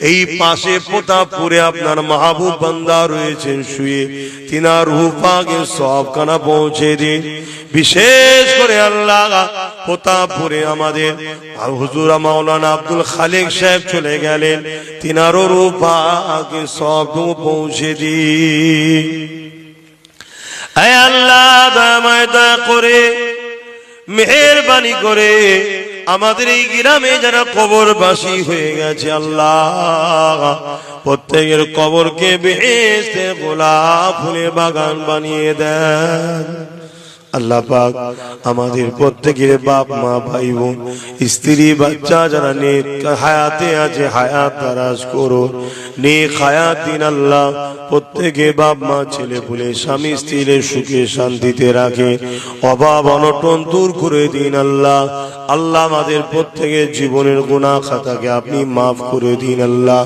এই পাশে প্রতাপপুরে আপনার মাহবুব বান্দা রয়েছেন শুয়ে, তিনার রূহ পাকে সবখানা পৌঁছে দিন। বিশেষ করে আল্লাহ প্রতাপপুরে আমাদের হুজুর মাওলানা আব্দুল খালেক সাহেব চলে গেলেন, তিনারও রূহ পাকে সব পৌঁছে দিন। হে আল্লাহ দয়াময় দয়া করে মেহেরবানি করে আমাদের এই গ্রামে যারা কবরবাসী হয়ে গেছে আল্লাহ প্রত্যেকের কবরকে বেহেশতের গোলাপ ফুলে বাগান বানিয়ে দেন। আল্লাহ পাক আমাদের প্রত্যেকের বাপ মা ভাই বোন স্ত্রী বাচ্চা যারা নেক হায়াতে আছে হায়াত দারাজ করো, নেক হায়াত দিন আল্লাহ। প্রত্যেকে বাপ মা ছেলে পুলে স্বামী স্ত্রীর সুখে শান্তিতে রাখে, অভাব অনটন দূর করে দিন আল্লাহ। আল্লাহ আমাদের প্রত্যেকের জীবনের গুনাহ খাতাকে আপনি মাফ করে দিন আল্লাহ।